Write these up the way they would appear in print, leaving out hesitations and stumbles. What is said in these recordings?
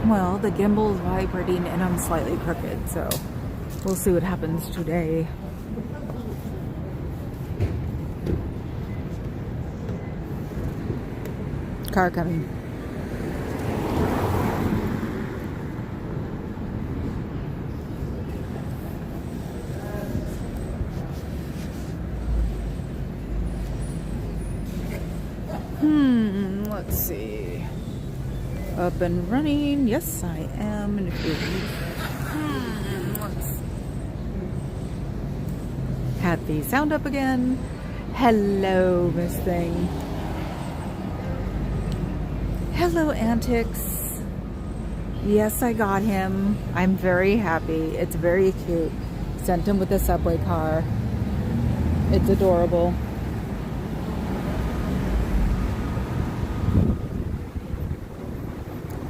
Well, the gimbal is vibrating and I'm slightly crooked, so we'll see what happens today. Car coming. Let's see. Up and running. Yes, I am. And if you let's had the sound up again. Hello, Miss Thing. Hello, Antics. Yes, I got him. I'm very happy. It's very cute. Sent him with a subway car. It's adorable.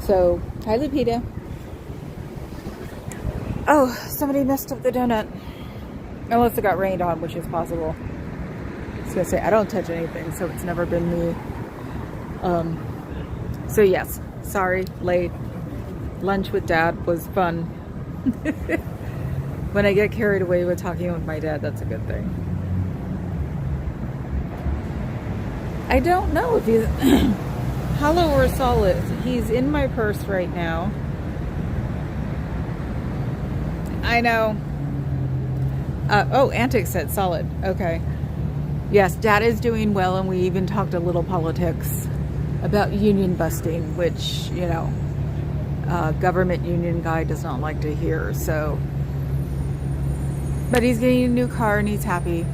So, hi, Lupita. Oh, somebody messed up the donut. Unless it got rained on, which is possible. I was gonna say, I don't touch anything, so it's never been me. So yes, sorry, late. Lunch with Dad was fun. When I get carried away with talking with my dad, that's a good thing. I don't know if he's hollow or solid. He's in my purse right now. I know. Oh, Antics said solid. Okay. Yes, Dad is doing well, and we even talked a little politics about union busting, which, you know, government union guy does not like to hear, so. But he's getting a new car and he's happy.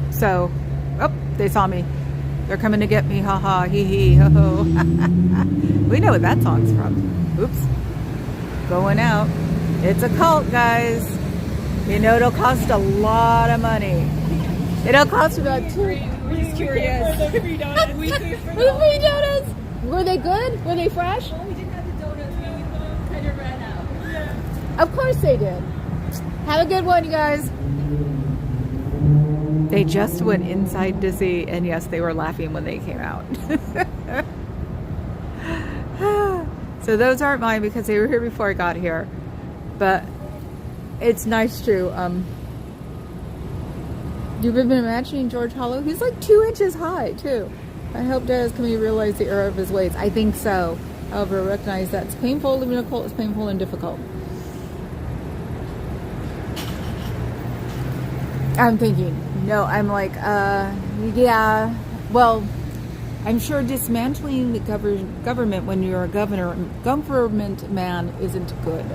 So, oh, they saw me. They're coming to get me, haha, hee hee, ho ho. We know what that song's from. Oops. Going out. It's a cult, guys. You know, it'll cost a lot of money. It'll cost about He's curious. The free donuts. The free donuts. Were they good? Were they fresh? Well, we didn't have the donuts. We kind of ran out. Yeah. Of course they did. Have a good one, you guys. They just went inside to see, and yes, they were laughing when they came out. So those aren't mine because they were here before I got here. But it's nice too. You've been imagining George Hollow? He's like 2 inches high too. I hope Dad is coming to realize the error of his ways. I think so. However, recognize that it's painful. Living a cult is painful and difficult. I'm thinking. No, I'm like, yeah. Well, I'm sure dismantling the government when you're a government man isn't good.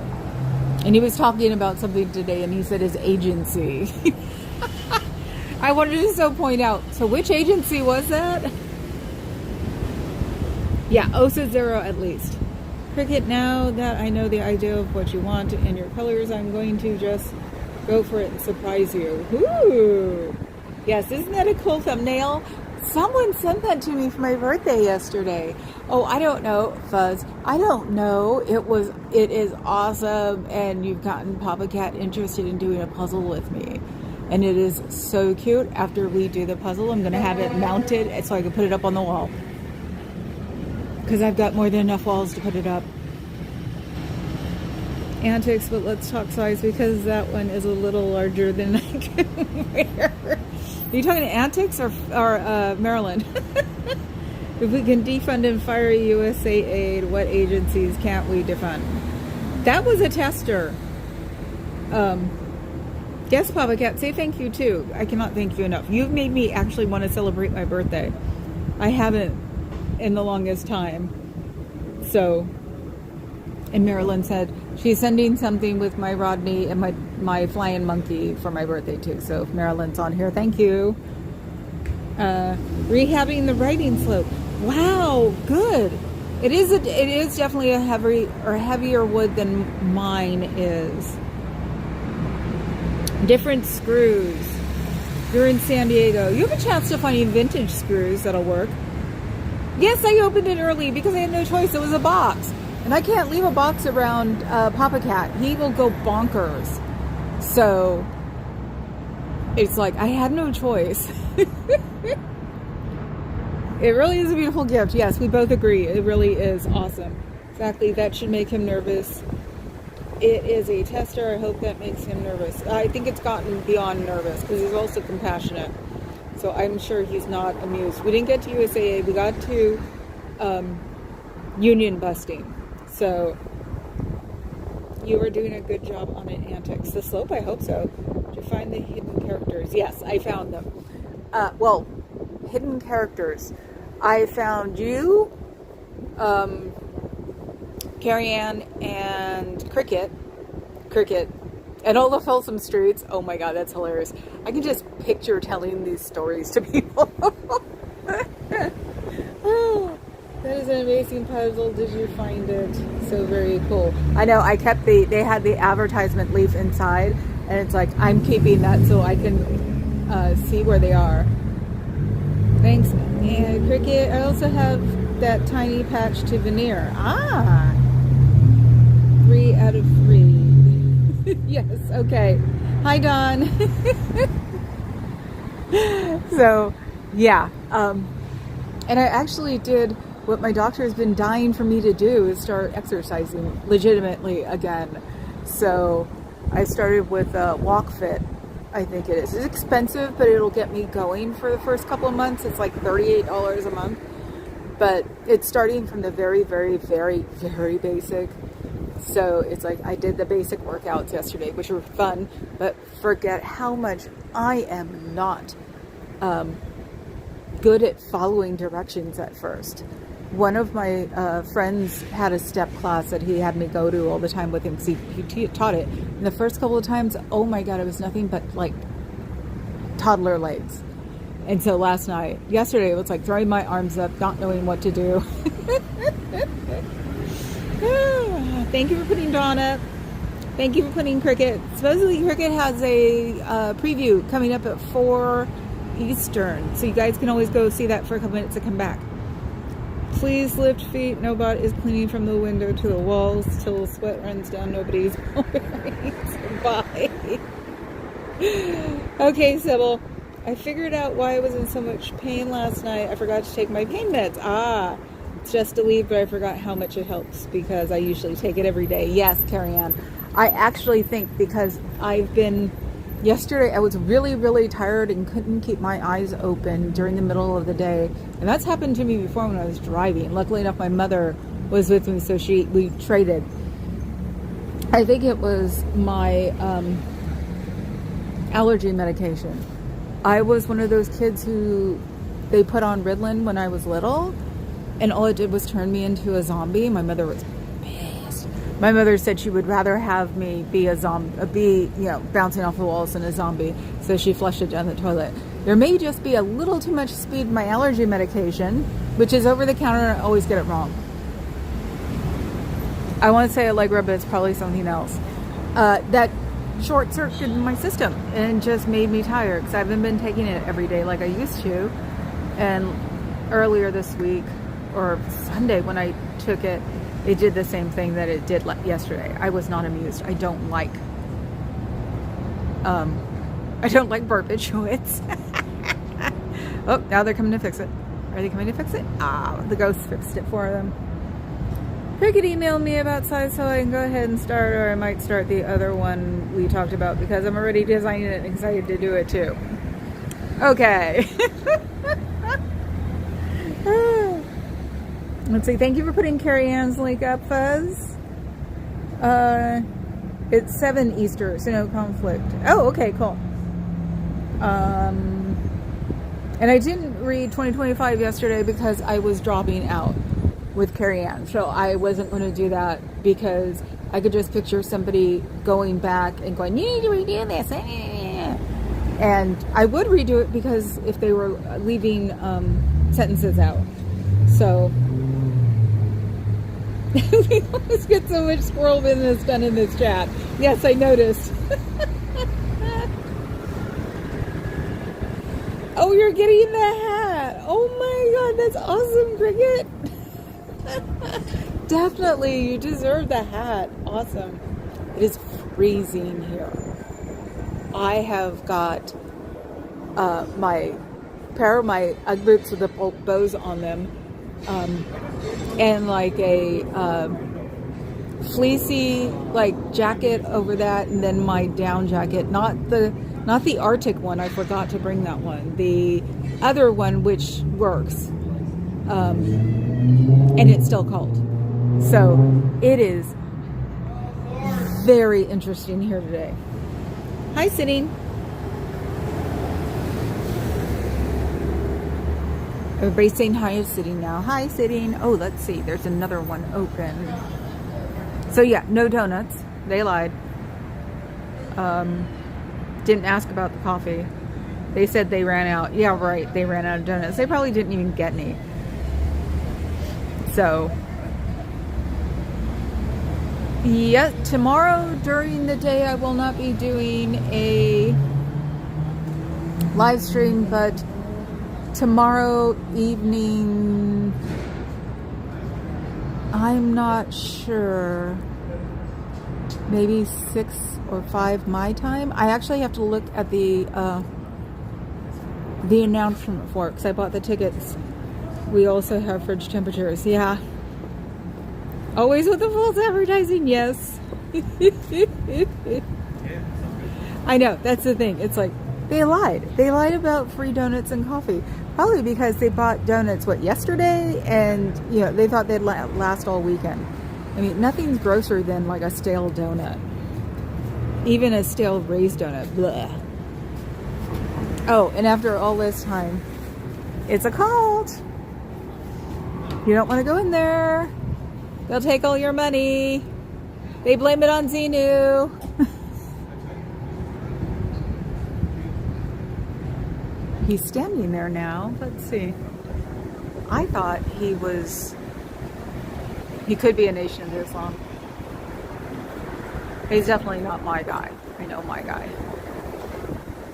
And he was talking about something today, and he said his agency. I wanted to so point out. So which agency was that? Yeah, OSA 0 at least. Cricket, now that I know the idea of what you want and your colors, I'm going to just go for it and surprise you. Ooh. Yes, isn't that a cool thumbnail? Someone sent that to me for my birthday yesterday. Oh, I don't know, Fuzz. I don't know. It is awesome, and you've gotten Papa Cat interested in doing a puzzle with me. And it is so cute. After we do the puzzle, I'm going to have it mounted so I can put it up on the wall. Because I've got more than enough walls to put it up. Antics, but let's talk size because that one is a little larger than I can wear. Are you talking to Antics or Maryland? If we can defund and fire USA Aid, what agencies can't we defund? That was a tester. Yes, Papa Cat, say thank you too. I cannot thank you enough. You've made me actually want to celebrate my birthday. I haven't in the longest time. So, and Marilyn said she's sending something with my Rodney and my flying monkey for my birthday too. So if Marilyn's on here, thank you. Rehabbing the writing slope. Wow, good. It is definitely a heavier wood than mine is. Different screws. You're in San Diego. You have a chance to find vintage screws that'll work. Yes, I opened it early because I had no choice. It was a box. And I can't leave a box around Papa Cat. He will go bonkers. So, it's like, I had no choice. It really is a beautiful gift. Yes, we both agree. It really is awesome. Exactly. That should make him nervous. It is a tester. I hope that makes him nervous. I think it's gotten beyond nervous because he's also compassionate. So I'm sure he's not amused. We didn't get to USAA. We got to union busting. So you were doing a good job on it, Antics. The slope, I hope so. Did you find the hidden characters? Yes, I found them. Well, hidden characters. I found you, Carrie Ann, and Cricket, and all the Folsom Streets. Oh my God, that's hilarious. I can just picture telling these stories to people. Oh, that is an amazing puzzle. Did you find it? So very cool. I know, I kept they had the advertisement leaf inside, and it's like, I'm keeping that so I can see where they are. Thanks. And Cricket, I also have that tiny patch to veneer. 3 out of 3. Yes, okay. Hi, Dawn. So, yeah. And I actually did what my doctor has been dying for me to do, is start exercising legitimately again. So I started with Walk Fit, I think it is. It's expensive, but it'll get me going for the first couple of months. It's like $38 a month. But it's starting from the very, very, very, very basic. So it's like I did the basic workouts yesterday, which were fun, but forget how much I am not good at following directions at first. One of my friends had a step class that he had me go to all the time with him because he taught it. And the first couple of times, oh my God, it was nothing but like toddler legs. And so yesterday, it was like throwing my arms up, not knowing what to do. Thank you for putting Dawn up. Thank you for putting Cricket. Supposedly Cricket has a preview coming up at 4 Eastern. So you guys can always go see that for a couple minutes and come back. Please lift feet. No bot is cleaning from the window to the walls till sweat runs down nobody's Bye. Okay, Sybil. I figured out why I was in so much pain last night. I forgot to take my pain meds. It's just a leave, but I forgot how much it helps because I usually take it every day. Yes, Carrie Ann. I actually think because yesterday I was really, really tired and couldn't keep my eyes open during the middle of the day. And that's happened to me before when I was driving. Luckily enough, my mother was with me, so we traded. I think it was my allergy medication. I was one of those kids who they put on Ritalin when I was little, and all it did was turn me into a zombie. My mother was pissed. My mother said she would rather have me be a zombie, bouncing off the walls than a zombie. So she flushed it down the toilet. There may just be a little too much speed in my allergy medication, which is over the counter, and I always get it wrong. I want to say Allegra, but it's probably something else. That short-circuited my system and just made me tired because I haven't been taking it every day like I used to. And earlier this week, or Sunday when I took it, it did the same thing that it did yesterday. I was not amused. I don't like barbiturates. Oh, now they're coming to fix it. Are they coming to fix it? The ghost fixed it for them. Cricket emailed me about size, so I can go ahead and start, or I might start the other one we talked about because I'm already designing it and excited to do it too. Okay. Let's see. Thank you for putting Carrie Ann's link up, Fuzz. It's 7 Easter, so no conflict. Oh, okay, cool. And I didn't read 2025 yesterday because I was dropping out with Carrie Ann, so I wasn't going to do that because I could just picture somebody going back and going, you need to redo this, and I would redo it because if they were leaving sentences out. So we always get so much squirrel business done in this chat. Yes, I noticed. Oh, you're getting the hat. Oh my God, that's awesome, Cricket. Definitely, you deserve the hat. Awesome. It is freezing here. I have got my pair of my Ugg boots with the bows on them, and like a fleecy like jacket over that, and then my down jacket, not the Arctic one. I forgot to bring that one. The other one, which works, and it's still cold. So it is very interesting here today. Hi, sitting. Everybody's saying hi to sitting now. Hi, sitting. Oh, let's see. There's another one open. So yeah, no donuts. They lied. Didn't ask about the coffee. They said they ran out. Yeah, right. They ran out of donuts. They probably didn't even get any. So, yeah, tomorrow during the day I will not be doing a live stream, but tomorrow evening, I'm not sure, maybe 6 or 5 my time. I actually have to look at the announcement for it, because I bought the tickets. We also have fridge temperatures. Yeah. Always with the false advertising, yes. I know, that's the thing. It's like, they lied. They lied about free donuts and coffee. Probably because they bought donuts, yesterday? And, they thought they'd last all weekend. I mean, nothing's grosser than like a stale donut. Even a stale raised donut. Blah. Oh, and after all this time, it's a cult. You don't want to go in there. They'll take all your money. They blame it on Xenu. He's standing there now. Let's see. I thought he could be a Nation of Islam. He's definitely not my guy. I know my guy.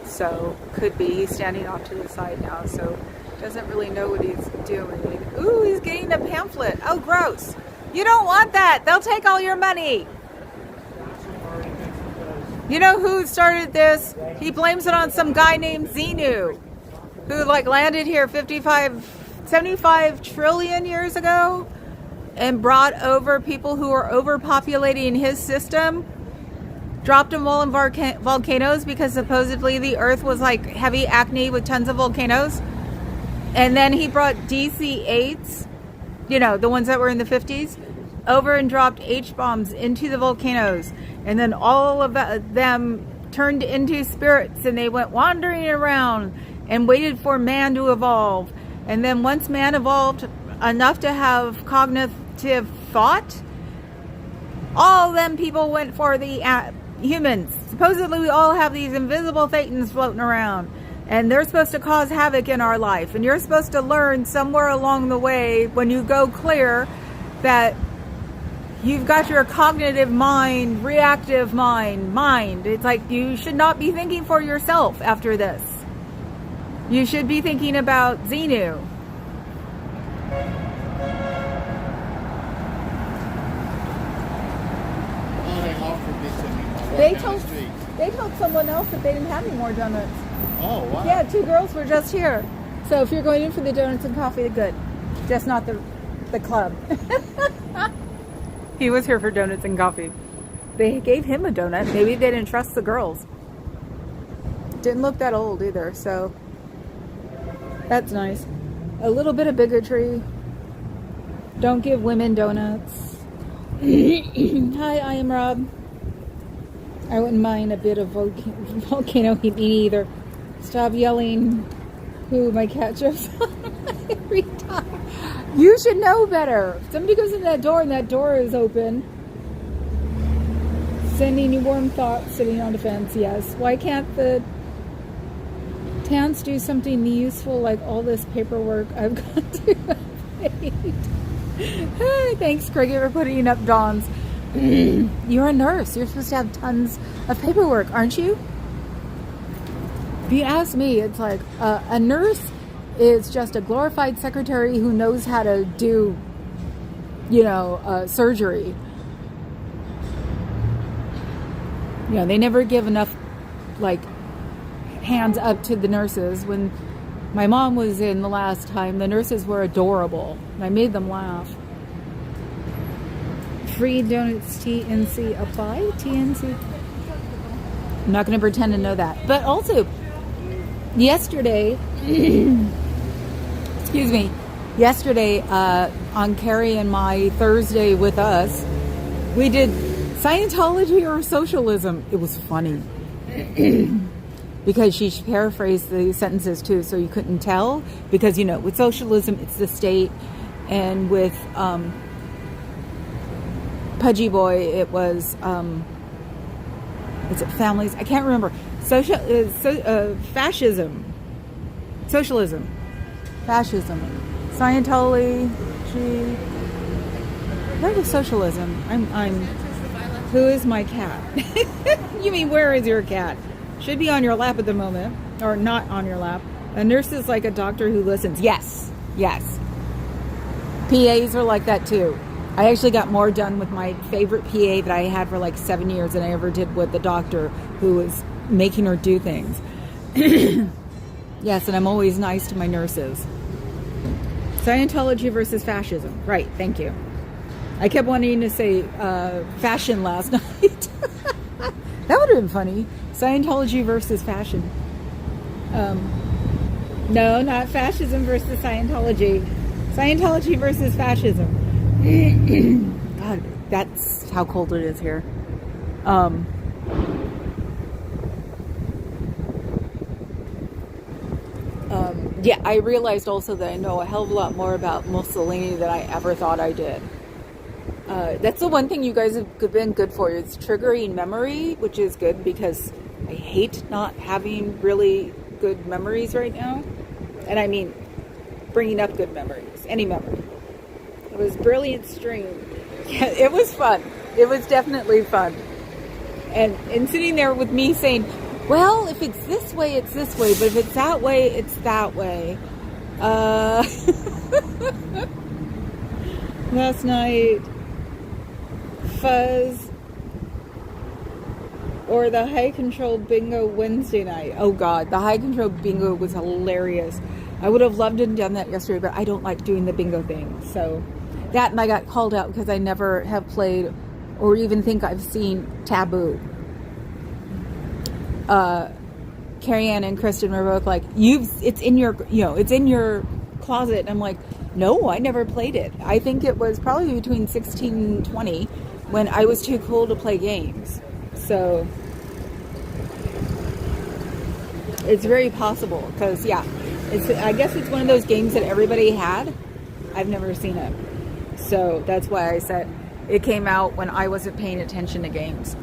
So, could be. He's standing off to the side now, so doesn't really know what he's doing. Ooh, he's getting a pamphlet. Oh, gross. You don't want that. They'll take all your money. You know who started this? He blames it on some guy named Xenu, who landed here 75 trillion years ago and brought over people who were overpopulating his system, dropped them all in volcanoes because supposedly the earth was like heavy acne with tons of volcanoes. And then he brought DC-8s, the ones that were in the 50s, over and dropped H-bombs into the volcanoes. And then all of them turned into spirits, and they went wandering around and waited for man to evolve. And then once man evolved enough to have cognitive thought, all them people went for the humans. Supposedly we all have these invisible thetans floating around, and they're supposed to cause havoc in our life. And you're supposed to learn somewhere along the way, when you go clear, that you've got your cognitive mind, reactive mind. It's like you should not be thinking for yourself after this. You should be thinking about Xenu. They told someone else that they didn't have any more donuts. Oh, wow. Yeah, 2 girls were just here. So if you're going in for the donuts and coffee, good. Just not the club. He was here for donuts and coffee. They gave him a donut. Maybe they didn't trust the girls. Didn't look that old either, so that's nice. A little bit of bigotry. Don't give women donuts. Hi, I am Rob. I wouldn't mind a bit of volcano heat either. Stop yelling who my cat jumps on every time. You should know better. If somebody goes in that door and that door is open, sending you warm thoughts, sitting on the fence, yes. Why can't the Tans do something useful like all this paperwork I've got to update? Hey, thanks, Cricket, for putting up Dawn's. You're a nurse. You're supposed to have tons of paperwork, aren't you? If you ask me, it's like a nurse is just a glorified secretary who knows how to do, surgery. They never give enough, hands up to the nurses when My mom was in the last time. The nurses were adorable. I made them laugh. Free donuts, TNC apply? TNC? I'm not going to pretend to know that. But also, yesterday, excuse me, yesterday on Carrie and my Thursday with us, we did Scientology or socialism. It was funny. Because she paraphrased the sentences too, so you couldn't tell. Because, you know, with socialism, it's the state. And with Pudgy Boy, it was, is it families? I can't remember. Fascism. Socialism. Fascism. Scientology. Where was socialism? Who is my cat? You mean, where is your cat? Should be on your lap at the moment, or not on your lap. A nurse is like a doctor who listens. Yes, yes. PAs are like that too. I actually got more done with my favorite PA that I had for like 7 years than I ever did with the doctor who was making her do things. Yes, and I'm always nice to my nurses. Scientology versus fascism. Right, thank you. I kept wanting to say fashion last night. That would have been funny. Scientology versus fashion. No, not fascism versus Scientology. Scientology versus fascism. God, that's how cold it is here. Yeah, I realized also that I know a hell of a lot more about Mussolini than I ever thought I did. That's the one thing you guys have been good for. It's triggering memory, which is good because I hate not having really good memories right now. And I mean, bringing up good memories, any memory. It was a brilliant stream. Yeah, it was fun. It was definitely fun. And sitting there with me saying, well, if it's this way, it's this way. But if it's that way, it's that way. Last night, Fuzz, or the high control bingo Wednesday night. Oh God, the high control bingo was hilarious. I would have loved to have done that yesterday, but I don't like doing the bingo thing. So that, and I got called out because I never have played or even think I've seen Taboo. Carrie Ann and Kristen were both like, it's in your, it's in your closet. And I'm like, no, I never played it. I think it was probably between 16 and 20 when I was too cool to play games. So it's very possible because, yeah, I guess it's one of those games that everybody had. I've never seen it. So that's why I said it came out when I wasn't paying attention to games.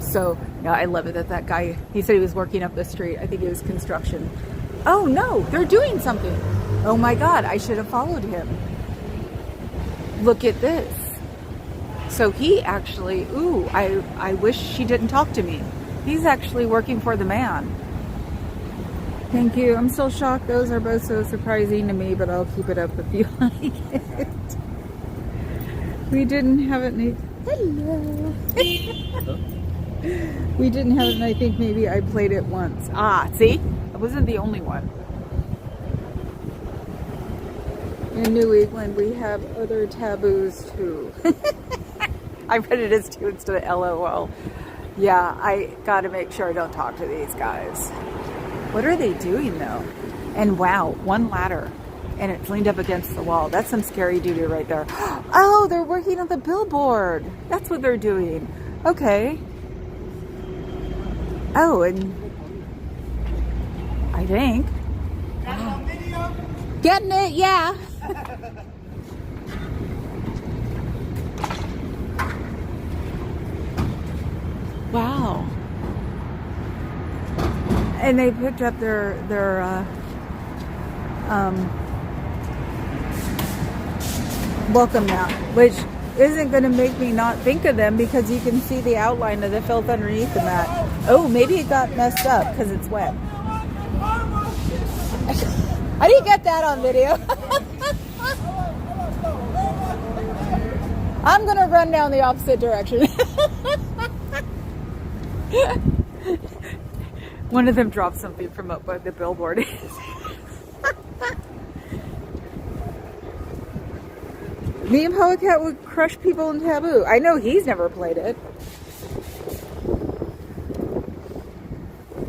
So, yeah, I love it that guy, he said he was working up the street. I think it was construction. Oh, no, they're doing something. Oh, my God, I should have followed him. Look at this. So he actually, I wish she didn't talk to me. He's actually working for the man. Thank you. I'm still shocked. Those are both so surprising to me, but I'll keep it up if you like it. We didn't have it. Hello. We didn't have it, and I think maybe I played it once. Ah, see? I wasn't the only one. In New England, we have other taboos too. I read it as two instead of LOL. Yeah, I gotta make sure I don't talk to these guys. What are they doing though? And wow, one ladder. And it's leaned up against the wall. That's some scary duty right there. Oh, they're working on the billboard. That's what they're doing. Okay. Oh, and I think. Getting it, yeah. Wow. And they picked up their welcome mat, which isn't going to make me not think of them because you can see the outline of the filth underneath the mat. Oh, maybe it got messed up because it's wet. I didn't get that on video. I'm going to run down the opposite direction. One of them dropped something from up by the billboard. Me and Polecat would crush people in Taboo. I know he's never played it.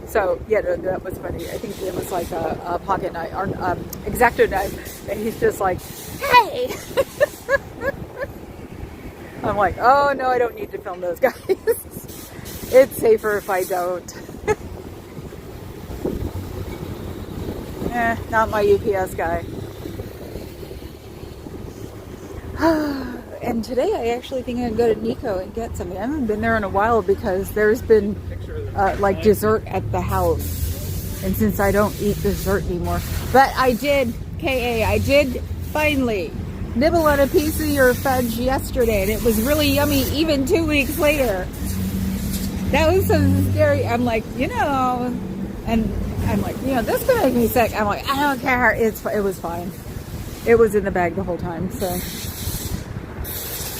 So, yeah, that was funny. I think it was like a pocket knife, or X-Acto knife. And he's just like, hey! I'm like, oh, no, I don't need to film those guys. It's safer if I don't. Not my UPS guy. And today I actually think I'm going to go to Nico and get something. I haven't been there in a while because there's been like dessert at the house. And since I don't eat dessert anymore. But I did, I did finally nibble on a piece of your fudge yesterday. And it was really yummy even 2 weeks later. That was so scary. I'm like, and I'm like, this could make me sick. I'm like, I don't care. It was fine. It was in the bag the whole time, so.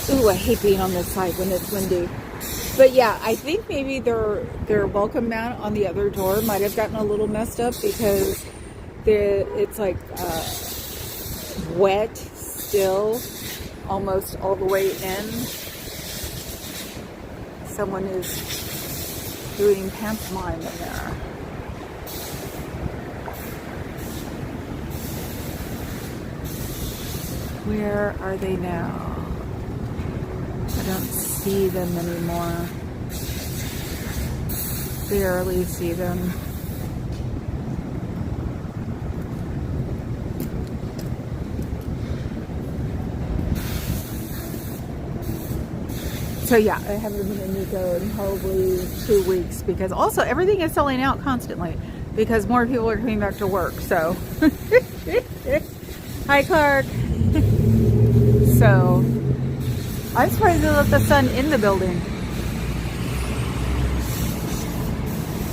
Ooh, I hate being on this side when it's windy. But yeah, I think maybe their welcome mat on the other door might have gotten a little messed up because it's like wet still, almost all the way in. Someone is doing pantomime in there. Where are they now? I don't see them anymore. Barely see them. So yeah, I haven't been in Nico in probably 2 weeks because also everything is selling out constantly because more people are coming back to work. So, hi Clark. So, I'm surprised they let the sun in the building.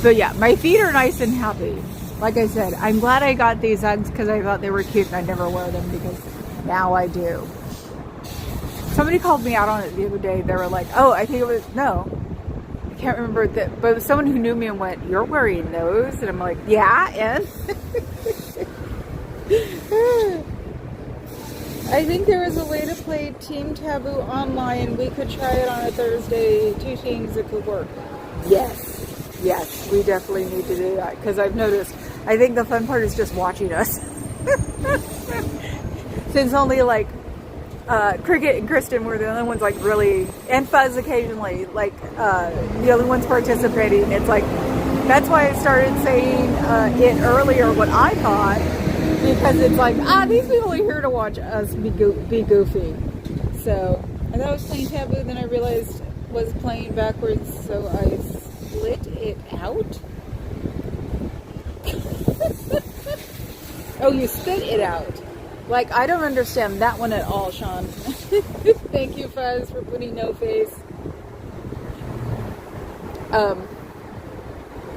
But yeah, my feet are nice and happy. Like I said, I'm glad I got these Uggs because I thought they were cute and I never wear them because now I do. Somebody called me out on it the other day. They were like, oh, I think it was, no. I can't remember that, but it was someone who knew me and went, you're wearing those? And I'm like, yeah, and? I think there was a way to play Team Taboo online. We could try it on a Thursday. 2 teams, it could work. Yes, we definitely need to do that because I've noticed. I think the fun part is just watching us. Since only like Cricket and Kristen were the only ones like really, and Fuzz occasionally, like the only ones participating. It's like, that's why I started saying it earlier what I thought. Because it's like, these people are here to watch us be goofy. So, I thought I was playing Taboo, then I realized I was playing backwards, so I split it out. Oh, you spit it out. Like, I don't understand that one at all, Sean. Thank you, Fuzz, for putting no face.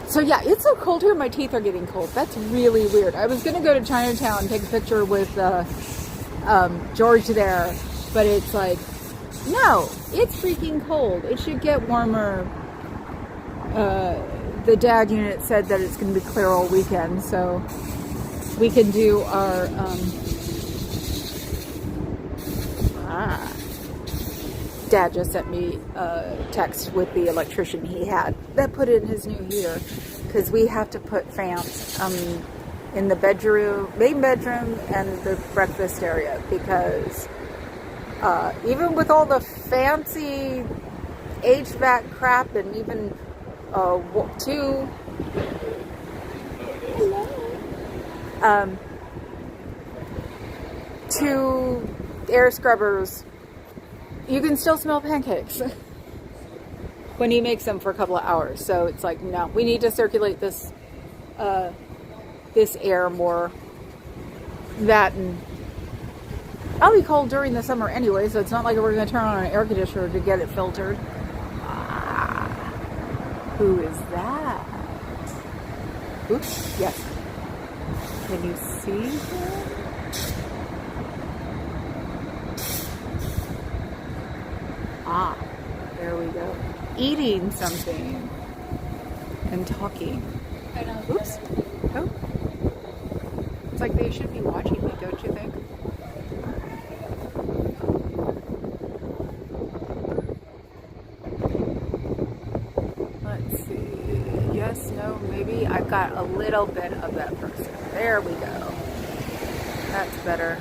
So yeah, it's so cold here, my teeth are getting cold. That's really weird. I was going to go to Chinatown and take a picture with George there, but it's like, no, it's freaking cold. It should get warmer. The DAG unit said that it's going to be clear all weekend, so we can do our... Dad just sent me a text with the electrician he had that put in his new heater because we have to put fans in the bedroom, main bedroom, and the breakfast area because even with all the fancy HVAC crap and even two air scrubbers, you can still smell pancakes when he makes them for a couple of hours. So it's like, no, we need to circulate this this air more. That, and I'll be cold during the summer anyway, so it's not like we're going to turn on an air conditioner to get it filtered. Who is that? Oops, yes. Can you see him? There we go. Eating something and talking. Oops. Oh. It's like they should be watching me, don't you think? Let's see. Yes, no, maybe. I've got a little bit of that person. There we go. That's better.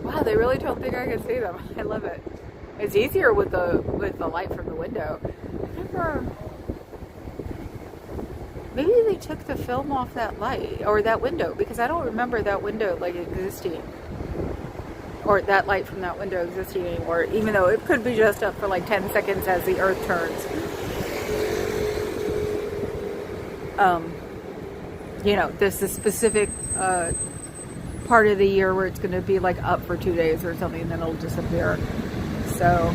Wow, they really don't think I can see them. I love it. It's easier with the light from the window. Maybe they took the film off that light or that window, because I don't remember that window like existing, or that light from that window existing anymore, even though it could be just up for like 10 seconds as the earth turns. You know, this is specific part of the year where it's going to be like up for 2 days or something, and then it'll disappear. So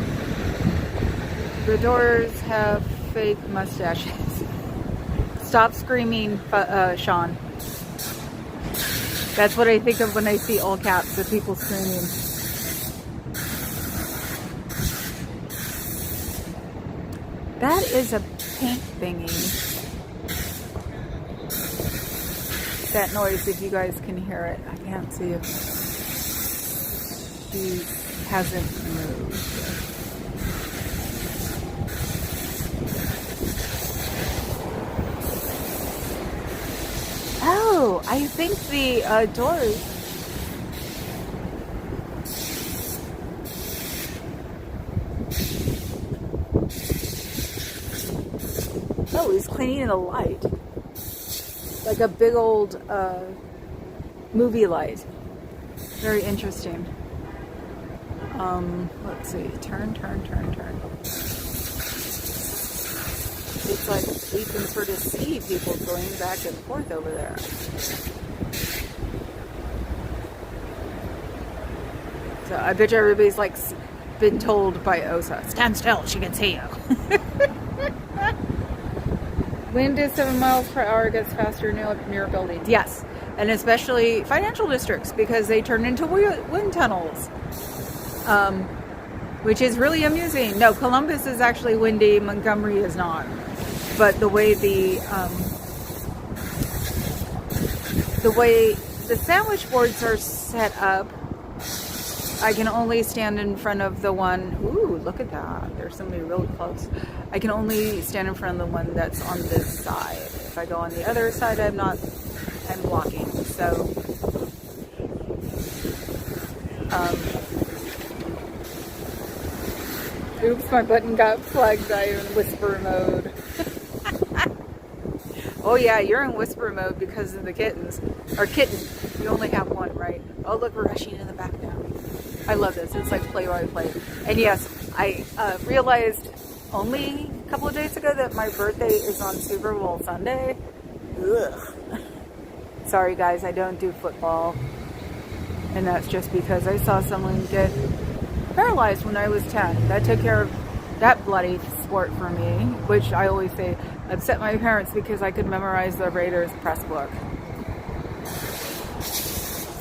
the doors have fake mustaches. Stop screaming, Sean. That's what I think of when I see all caps, the people screaming. That is a pink thingy. That noise, if you guys can hear it. I can't see if she hasn't moved. Oh, I think the doors. Oh, he's cleaning the light. Like a big old movie light. Very interesting. Let's see. Turn. It's like you can sort of see people going back and forth over there. So I bet you everybody's like been told by Osa, stand still, she can see you. Wind is 7 miles per hour, gets faster near buildings. Yes, and especially financial districts, because they turn into wind tunnels, which is really amusing. No, Columbus is actually windy, Montgomery is not. But the way the sandwich boards are set up, I can only stand in front of the one. Ooh, look at that! There's somebody really close. I can only stand in front of the one that's on this side. If I go on the other side, I'm blocking. So, oops, my button got flagged. I'm in whisper mode. Oh yeah, you're in whisper mode because of the kittens. Or kitten. You only have one, right? Oh look, we're rushing in the back now. I love this. It's like play-by-play. And yes, I realized only a couple of days ago that my birthday is on Super Bowl Sunday. Ugh. Sorry guys, I don't do football. And that's just because I saw someone get paralyzed when I was 10. That took care of that bloody sport for me, which I always say upset my parents because I could memorize the Raiders press book.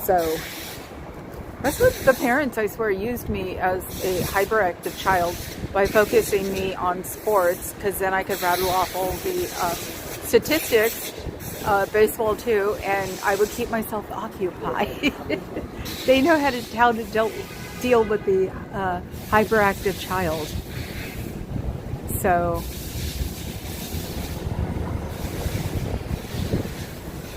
So that's what the parents, I swear, used me as a hyperactive child by focusing me on sports, because then I could rattle off all the statistics, baseball too, and I would keep myself occupied. They know how to deal with the hyperactive child. So,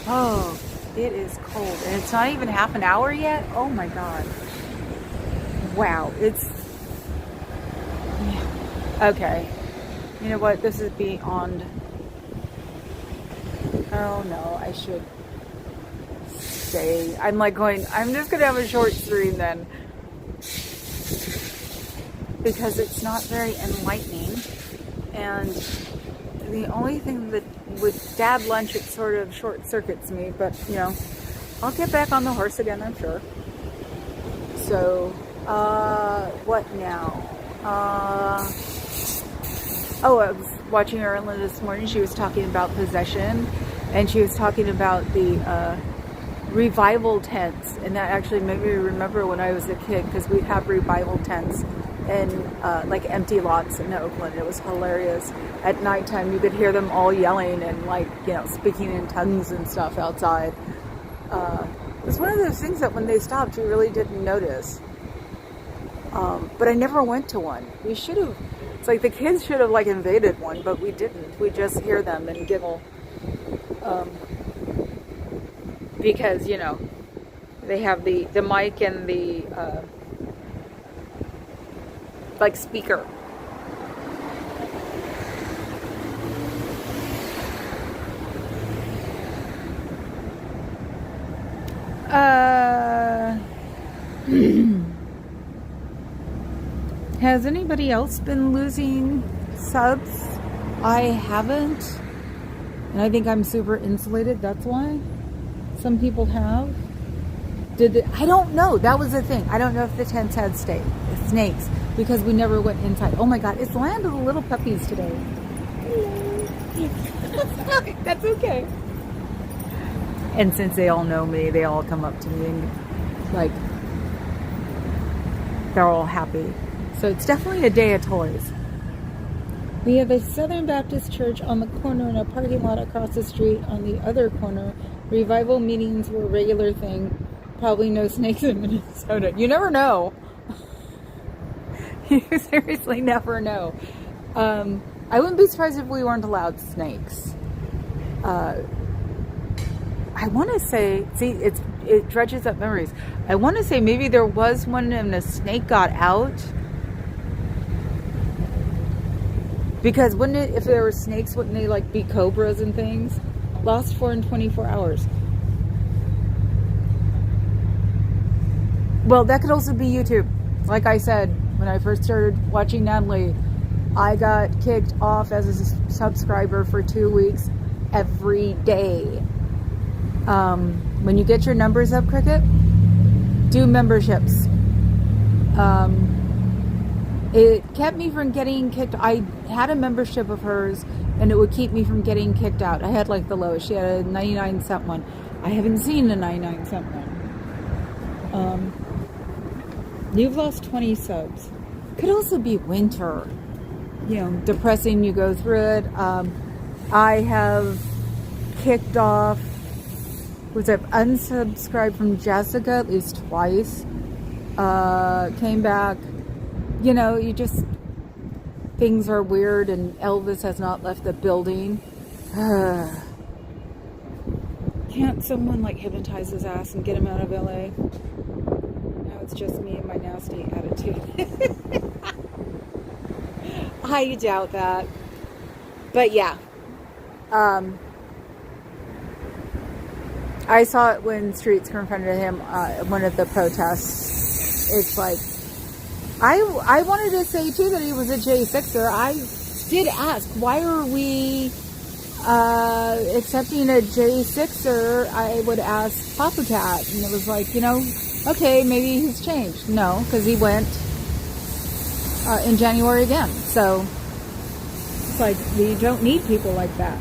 oh, it is cold, and it's not even half an hour yet. Oh my god! Wow, it's okay. You know what? This is beyond. Oh no, I should stay. I'm like going. I'm just gonna have a short stream then, because it's not very enlightening. And the only thing that with dad lunch, it sort of short circuits me, but you know, I'll get back on the horse again, I'm sure. So, what now? Oh, I was watching Erlen this morning. She was talking about possession, and she was talking about the revival tents, and that actually made me remember when I was a kid, because we'd have revival tents in like empty lots in Oakland. It was hilarious. at nighttime. You could hear them all yelling and like, speaking in tongues and stuff outside. It's one of those things that when they stopped, you really didn't notice. But I never went to one. We should have. It's like the kids should have like invaded one, but we didn't. We just hear them and giggle. Because, they have the mic and the like speaker. Has anybody else been losing subs? I haven't. And I think I'm super insulated. That's why. Some people have. I don't know. That was the thing. I don't know if the tents had snakes because we never went inside. Oh my God. It's land of the little puppies today. Hello. That's okay. And since they all know me, they all come up to me and like, they're all happy. So it's definitely a day of toys. We have a Southern Baptist church on the corner and a parking lot across the street on the other corner. Revival meetings were a regular thing. Probably no snakes in Minnesota. You never know. You seriously never know. I wouldn't be surprised if we weren't allowed snakes. I want to say, it dredges up memories. I want to say maybe there was one and a snake got out. Because wouldn't it, if there were snakes, wouldn't they like be cobras and things? Lost 4 in 24 hours. Well, that could also be YouTube. Like I said, when I first started watching Natalie, I got kicked off as a subscriber for 2 weeks every day. When you get your numbers up, Cricket, do memberships. It kept me from getting kicked. I had a membership of hers and it would keep me from getting kicked out. I had like the lowest. She had a 99-cent one. I haven't seen a 99-cent one. You've lost 20 subs. Could also be winter. Depressing. You go through it. I have kicked off. I've unsubscribed from Jessica at least twice. Came back. Things are weird and Elvis has not left the building. Can't someone like hypnotize his ass and get him out of LA? Now it's just me and my nasty attitude. I doubt that. But yeah. I saw it when Streets confronted him at one of the protests. It's like, I wanted to say too that he was a J6er. I did ask, why are we accepting a J6er? I would ask Papa Cat, and it was like, okay, maybe he's changed. No, because he went in January again. So it's like, we don't need people like that.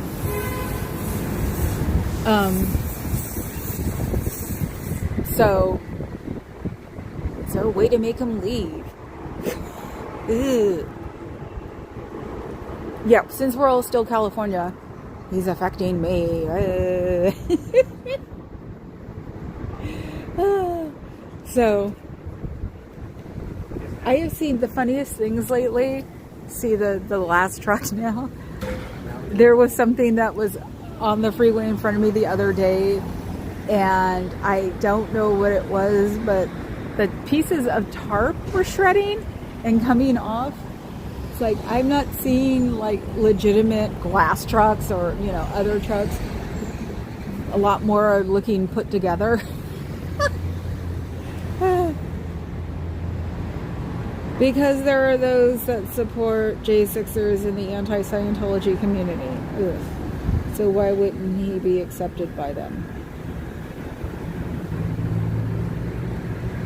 So it's a way to make him leave. Ew. Yeah, since we're all still California, he's affecting me. So, I have seen the funniest things lately. See the last truck now. There was something that was on the freeway in front of me the other day, and I don't know what it was, but the pieces of tarp were shredding and coming off. It's like, I'm not seeing like legitimate glass trucks or, other trucks. A lot more are looking put together. Because there are those that support J6ers in the anti-Scientology community. Ugh. So why wouldn't he be accepted by them?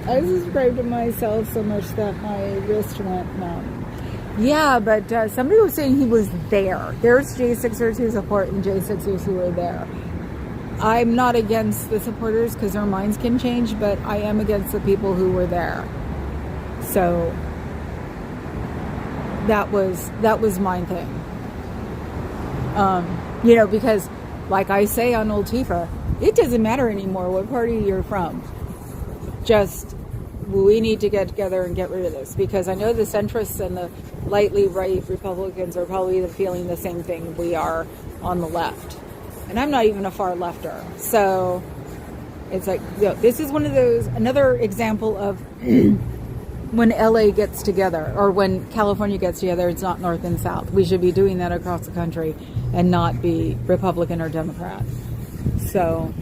I subscribed to myself so much that my wrist went numb. Yeah, but somebody was saying he was there. There's J6ers who support and J6ers who are there. I'm not against the supporters because their minds can change, but I am against the people who were there. So that was my thing. Because like I say on Old Tifa, it doesn't matter anymore what party you're from. Just, we need to get together and get rid of this, because I know the centrists and the lightly right Republicans are probably feeling the same thing we are on the left. And I'm not even a far lefter. So it's like, this is one of those, another example of when LA gets together, or when California gets together, it's not North and South. We should be doing that across the country and not be Republican or Democrat. So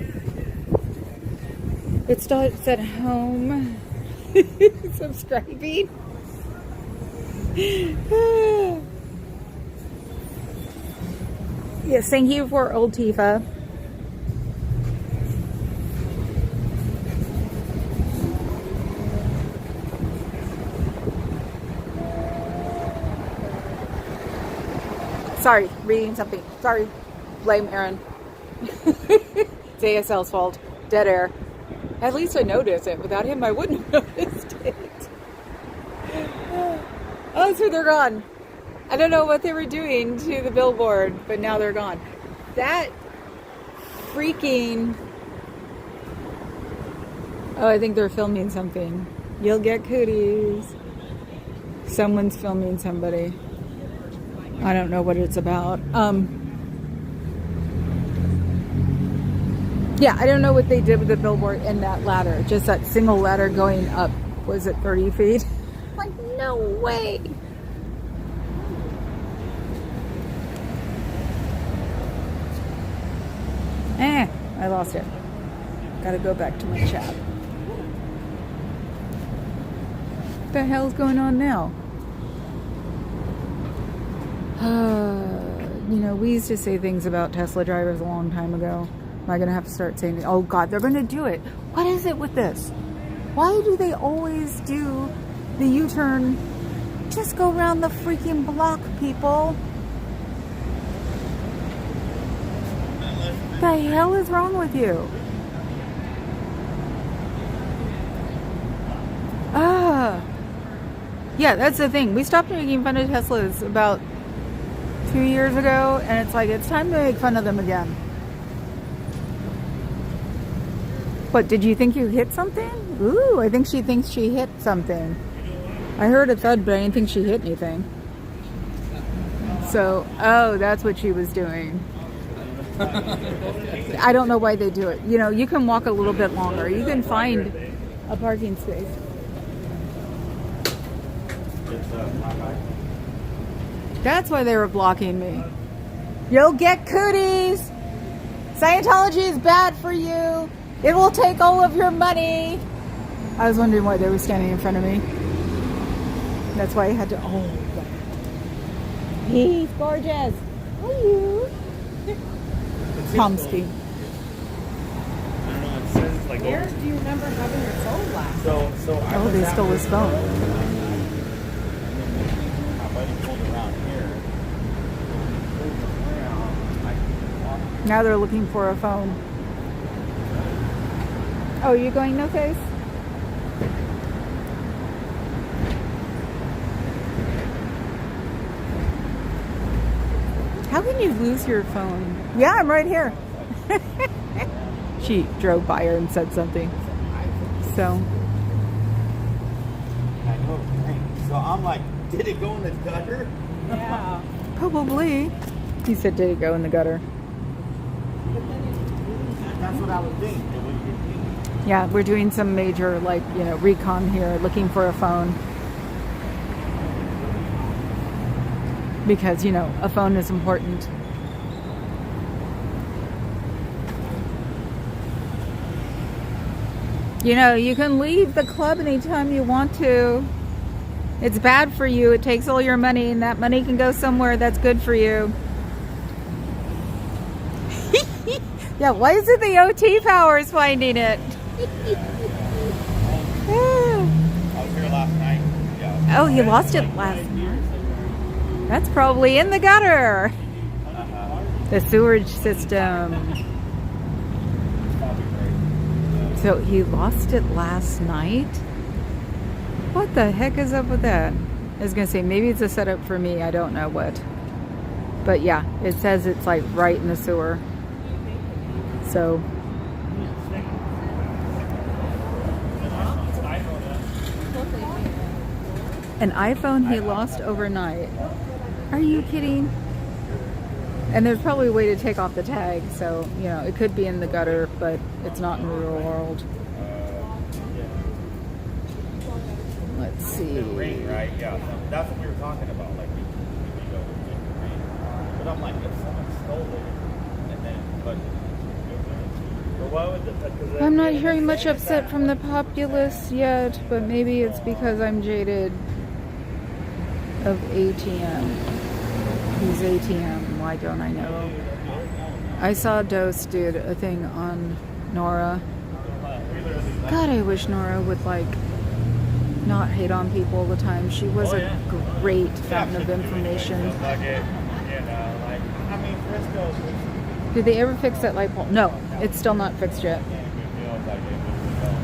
it starts at home. Subscribing. Yes, thank you for Old Tifa. Sorry, reading something. Sorry. Blame Aaron. It's ASL's fault. Dead air. At least I noticed it. Without him, I wouldn't have noticed it. Oh, so they're gone. I don't know what they were doing to the billboard, but now they're gone. That freaking... Oh, I think they're filming something. You'll get cooties. Someone's filming somebody. I don't know what it's about. Yeah, I don't know what they did with the billboard and that ladder. Just that single ladder going up, was it 30 feet? Like, no way. I lost it. Gotta go back to my chat. What the hell's going on now? We used to say things about Tesla drivers a long time ago. Am I going to have to start saying, oh God, they're going to do it. What is it with this? Why do they always do the U-turn? Just go around the freaking block, people. What the hell is wrong with you? Yeah, that's the thing. We stopped making fun of Teslas about 2 years ago, and it's like, it's time to make fun of them again. What, did you think you hit something? Ooh, I think she thinks she hit something. I heard a thud, but I didn't think she hit anything. So, oh, that's what she was doing. I don't know why they do it. You can walk a little bit longer. You can find a parking space. That's why they were blocking me. You'll get cooties. Scientology is bad for you. It will take all of your money. I was wondering why they were standing in front of me. That's why I had to... Oh, he's gorgeous. How are you? Tomsky. I don't know, it says like... Where do you remember having your phone last? So I Oh, they stole his phone. My buddy pulled around here. Now they're looking for a phone. Oh, you going no face? How can you lose your phone? Yeah, I'm right here. She drove by her and said something. So. I know, right? So I'm like, did it go in the gutter? Yeah. Probably. He said, did it go in the gutter? That's what I was thinking. Yeah, we're doing some major, recon here, looking for a phone. Because, a phone is important. You can leave the club anytime you want to. It's bad for you. It takes all your money, and that money can go somewhere that's good for you. Yeah, why is it the OT powers finding it? I was here last night. Yeah. Oh, you lost it last night. That's probably in the gutter. The sewage system. So he lost it last night? What the heck is up with that? I was going to say, maybe it's a setup for me. I don't know what. But yeah, it says it's like right in the sewer. So an iPhone he lost overnight. Are you kidding? And there's probably a way to take off the tag, so you know it could be in the gutter, but it's not in the real world. Let's see. Ring, right? Yeah, that's what we were talking about. Like we go with the ring. But I'm like, if someone stole it, and then but why would the? I'm not hearing much upset from the populace yet, but maybe it's because I'm jaded of ATM. Who's ATM? Why don't I know? I saw Dose did a thing on Nora. God, I wish Nora would like not hate on people all the time. She was a great fountain of information. Did they ever fix that light bulb? No, it's still not fixed yet.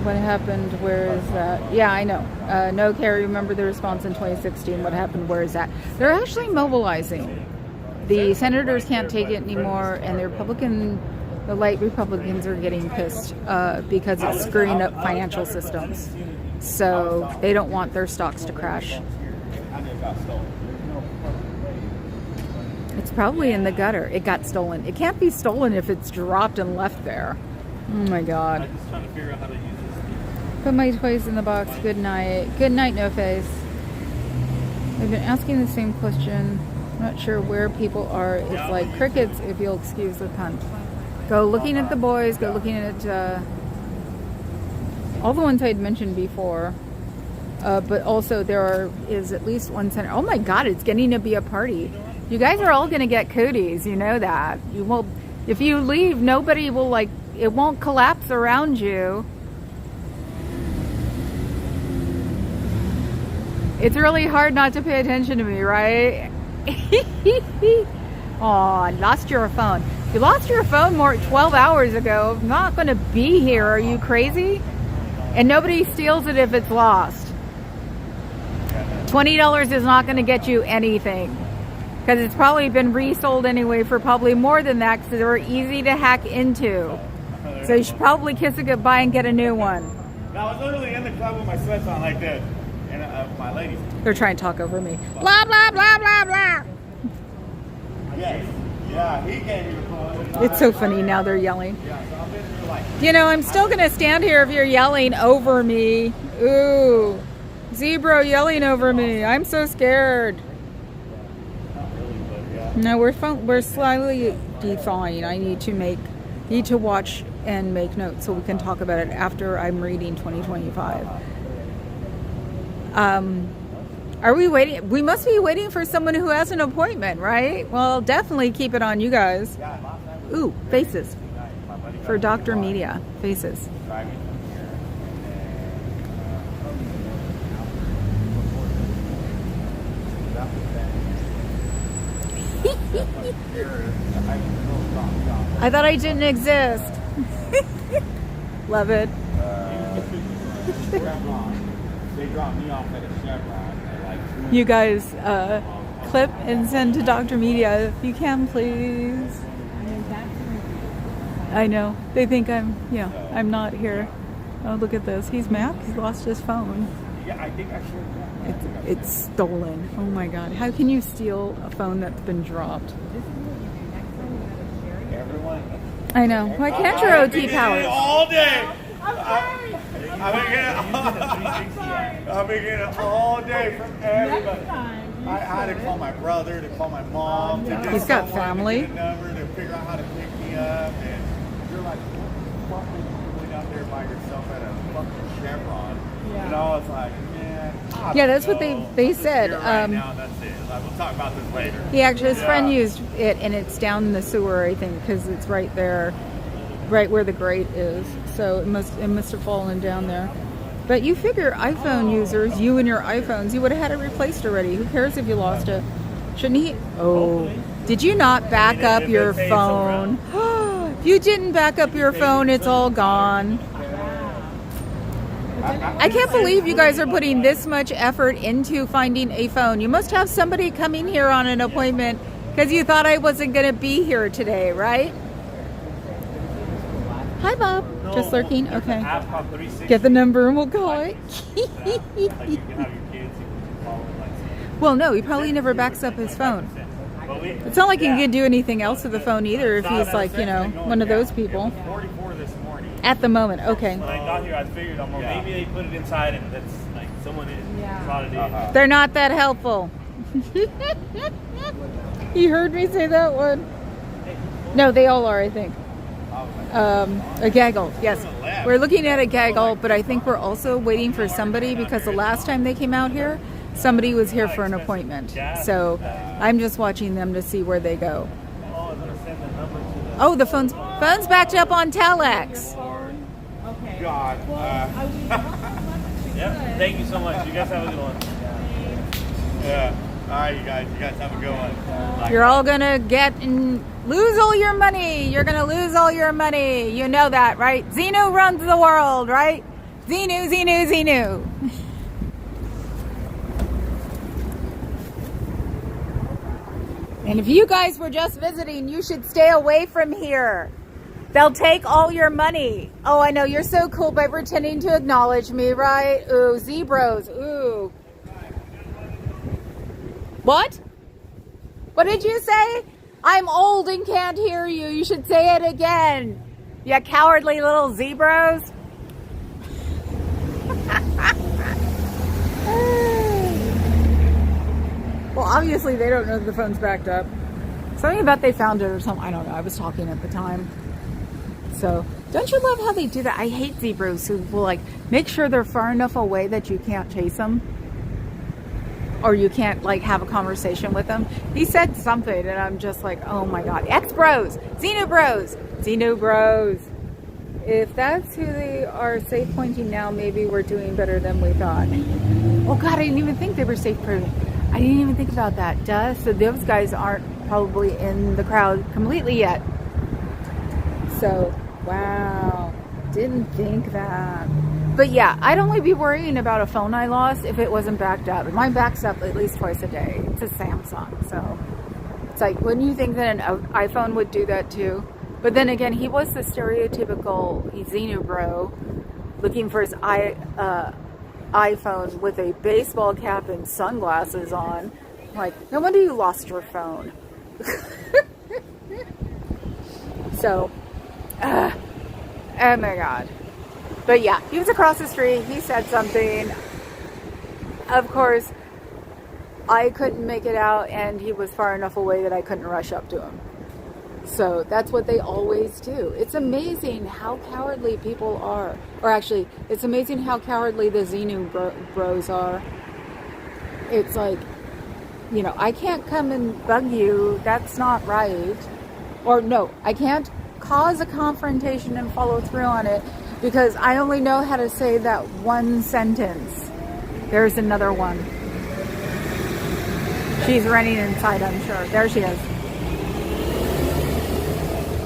What happened? Where is that? Yeah, I know. No, Carrie, remember the response in 2016. What happened? Where is that? They're actually mobilizing. The senators can't take it anymore, and the light Republicans are getting pissed because it's screwing up financial systems. So they don't want their stocks to crash. It's probably in the gutter. It got stolen. It can't be stolen if it's dropped and left there. Oh my God. I'm just trying to figure out how to use this. Put my toys in the box. Good night. Good night, No Face. I've been asking the same question. I'm not sure where people are. It's like crickets, if you'll excuse the pun. Go looking at the boys. Go looking at all the ones I'd mentioned before. But also there is at least one center. Oh my God, it's getting to be a party. You guys are all going to get cooties. You know that. You won't. If you leave, nobody will like. It won't collapse around you. It's really hard not to pay attention to me, right? Oh, I lost your phone. You lost your phone 12 hours ago. I'm not going to be here. Are you crazy? And nobody steals it if it's lost. $20 is not going to get you anything. Because it's probably been resold anyway for probably more than that because they're easy to hack into. So you should probably kiss it goodbye and get a new one. Now, I was literally in the club with my sweats on like this. And my ladies. They're trying to talk over me. Blah, blah, blah, blah, blah. Yes. Yeah, he gave me the phone. It's so funny now they're yelling. Yeah, so I'm in like, You know, I'm still going to stand here if you're yelling over me. Ooh. Zebra yelling over me. I'm so scared. not really, but yeah. No, we're slightly defying. I need to watch and make notes so we can talk about it after I'm reading 2025. Are we waiting? We must be waiting for someone who has an appointment, right? Well, definitely keep it on you guys. Ooh, faces. For Dr. Media. Faces. I thought I didn't exist. Love it. They dropped me off at a Chevron. You guys clip and send to Dr. Media if you can, please. I know. They think I'm not here. Oh, look at this. He's mad. He's lost his phone. Yeah, I think I should. It's stolen. Oh my God. How can you steal a phone that's been dropped? Everyone. I know. Why can't your OT powers? All day. I've been getting it all day from everybody. I had to call my brother, to call my mom. To He's got family. To get a number, to figure out how to pick me up. And you're like, what the fuck are you doing out there by yourself at a fucking Chevron? Yeah. And I was like, man. Yeah, that's what they said. Right now, that's it. Like, we'll talk about this later. His friend used it, and it's down in the sewer, I think, because it's right there, right where the grate is. So it must have fallen down there. But you figure iPhone users, you and your iPhones, you would have had it replaced already. Who cares if you lost it? Shouldn't he? Oh, did you not back up your phone? If you didn't back up your phone, it's all gone. I can't believe you guys are putting this much effort into finding a phone. You must have somebody coming here on an appointment Because you thought I wasn't going to be here today, right? Hi, Bob. No, Just lurking? there's an Okay. app called 360. Get the number and we'll call it. Like you can have your kids, you can follow like Well, no, he probably never backs up his phone. It's not like he can do anything else with the phone either if he's like, you know, one of those people. 44 this morning. At the moment, okay. When I got here, I figured, maybe they put it inside and that's like someone brought it in. They're not that helpful. You heard me say that one? No, they all are, I think. A gaggle, yes. We're looking at a gaggle, but I think we're also waiting for somebody because the last time they came out here, somebody was here for an appointment. So I'm just watching them to see where they go. Oh, the phone's backed up on telex. Okay. God. Yeah. Thank you so much. You guys have a good one. Yeah. All right, you guys have a good one. You're all gonna lose all your money. You're gonna lose all your money. You know that, right? Xenu runs the world, right? Xenu, Xenu, Xenu. And if you guys were just visiting, you should stay away from here. They'll take all your money. Oh, I know, you're so cool by pretending to acknowledge me, right? Ooh, zebros, ooh. What? What did you say? I'm old and can't hear you. You should say it again. You cowardly little zebros. Well, obviously they don't know the phone's backed up. Something about they found it or something. I don't know. I was talking at the time. So, don't you love how they do that? I hate zebras who will like make sure they're far enough away that you can't chase them. Or you can't like have a conversation with them. He said something and I'm just like, oh my God. X-Bros, Xenu Bros, Xenu Bros. If that's who they are safe pointing now, maybe we're doing better than we thought. Oh God, I didn't even think they were safe pointing. I didn't even think about that. Duh, so those guys aren't probably in the crowd completely yet. So, wow, didn't think that. But yeah, I'd only be worrying about a phone I lost if it wasn't backed up. And mine backs up at least twice a day. It's a Samsung, so it's like, wouldn't you think that an iPhone would do that too? But then again, he was the stereotypical Xenu bro looking for his iPhone with a baseball cap and sunglasses on. Like, no wonder you lost your phone. So, oh my God. But yeah, he was across the street. He said something. Of course, I couldn't make it out, and he was far enough away that I couldn't rush up to him. So that's what they always do. It's amazing how cowardly people are. Or actually, it's amazing how cowardly the Xenu bros are. It's like, you know, I can't come and bug you. That's not right. Or no, I can't cause a confrontation and follow through on it because I only know how to say that one sentence. There's another one. She's running inside, I'm sure. There she is.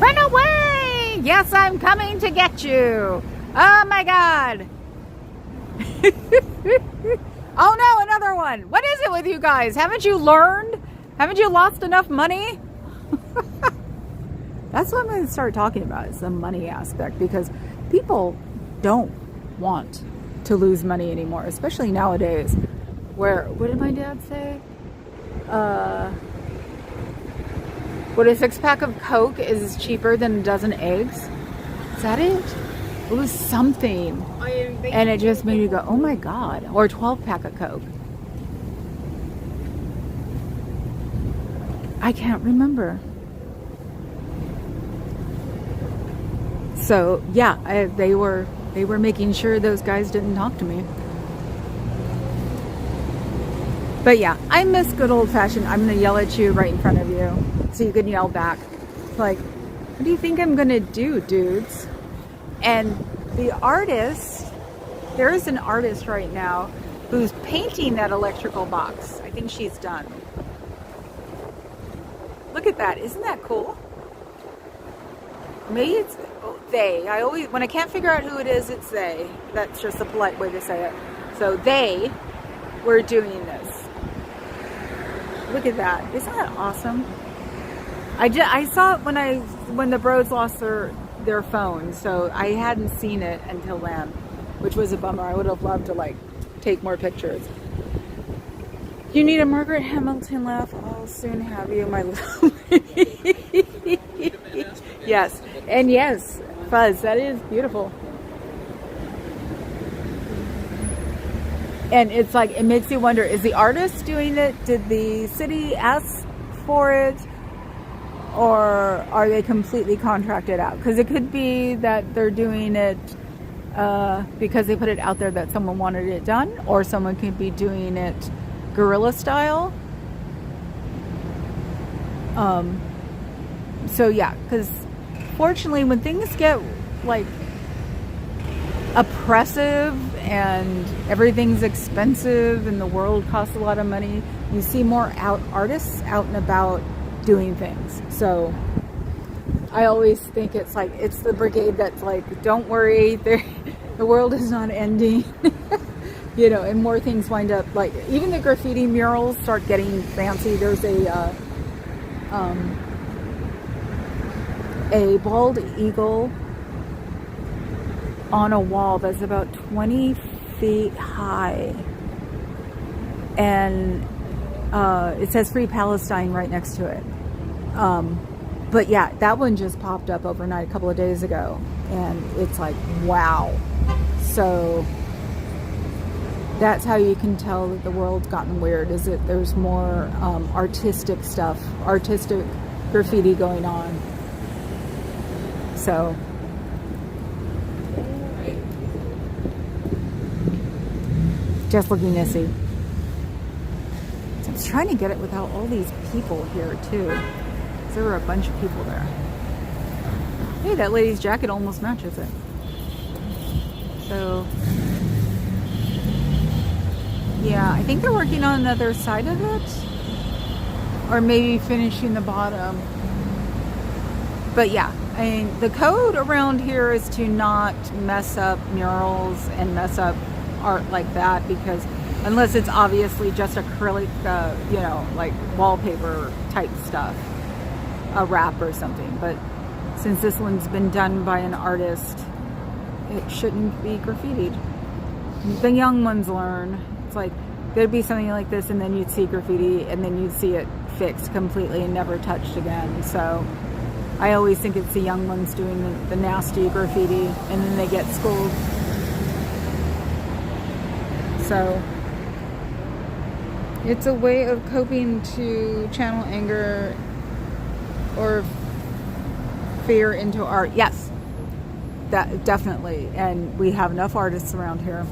Run away! Yes, I'm coming to get you. Oh my God. Oh no, another one. What is it with you guys? Haven't you learned? Haven't you lost enough money? That's what I'm going to start talking about, is the money aspect, because people don't want to lose money anymore, especially nowadays where, what did my dad say? What, a 6-pack of Coke is cheaper than a dozen eggs? Is that it? It was something. And it just made me go, oh my God. Or a 12-pack of Coke. I can't remember. So yeah, they were making sure those guys didn't talk to me. But yeah, I miss good old fashioned, I'm gonna yell at you right in front of you so you can yell back. Like, what do you think I'm gonna do, dudes? And the artist, there is an artist right now who's painting that electrical box. I think she's done. Look at that, isn't that cool? Maybe it's they. When I can't figure out who it is, it's they. That's just a polite way to say it. So they were doing this. Look at that. Isn't that awesome? I saw it when the bros lost their phones, so I hadn't seen it until then, which was a bummer. I would have loved to like take more pictures. You need a Margaret Hamilton laugh. I'll soon have you, my love. Yes, and yes, Fuzz, that is beautiful. And it's like, it makes you wonder, is the artist doing it? Did the city ask for it? Or are they completely contracted out? Because it could be that they're doing it because they put it out there that someone wanted it done, or someone could be doing it guerrilla style. So yeah, because fortunately when things get like oppressive and everything's expensive and the world costs a lot of money, you see more artists out and about doing things. So I always think it's like, it's the brigade that's like, don't worry, the world is not ending. You know, and more things wind up, like even the graffiti murals start getting fancy. There's a bald eagle on a wall that's about 20 feet high, and it says Free Palestine right next to it. But yeah, that one just popped up overnight a couple of days ago, and it's like, wow. So that's how you can tell that the world's gotten weird, is that there's more artistic stuff, artistic graffiti going on. So just looking to see. So I was trying to get it without all these people here too. There were a bunch of people there. Hey, that lady's jacket almost matches it. So yeah, I think they're working on another side of it, or maybe finishing the bottom. But yeah, I mean, the code around here is to not mess up murals and mess up art like that, because unless it's obviously just acrylic, you know, like wallpaper type stuff, a wrap or something. But since this one's been done by an artist, it shouldn't be graffitied. The young ones learn. It's like, there'd be something like this and then you'd see graffiti and then you'd see it fixed completely and never touched again. So I always think it's the young ones doing the nasty graffiti, and then they get schooled. So it's a way of coping to channel anger or fear into art. Yes, that definitely. And we have enough artists around here